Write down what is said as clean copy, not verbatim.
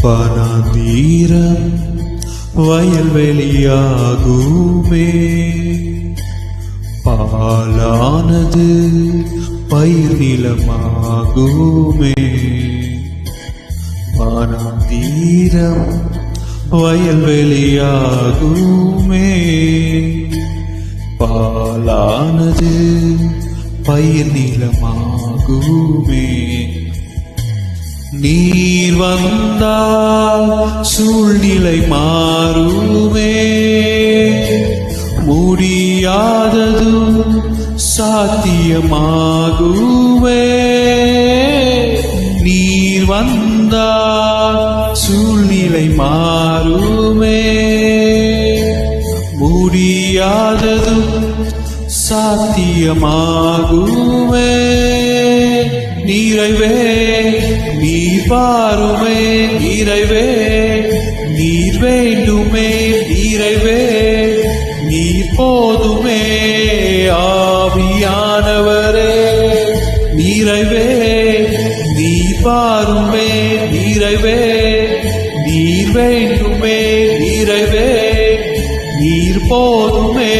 பனாந்தீரம் வயல்வெளியாகுமே, பாலானது பயிர் நிலமாகுமே. வனாந்தீரம் வயல்வெளியாகுமே, பாலானது பயிர் நிலமாகுமே. நீர் வந்தால் சூழ்நிலை மாறுமே, முடியாததும் சாத்தியமாகுமே. நீர் வந்தால் சூழ்நிலை மாறுமே, முடியாததும் சாத்தியமாகுமே. நிறைவே நீர் பாருமே, நிறைவே நீர் வேண்டுமே, நிறைவே நீர் போதுமே. ஆவியானவரே நிறைவே நீர் பாருமே, நிறைவே நீர் வேண்டுமே, நிறைவே நீர் போதுமே.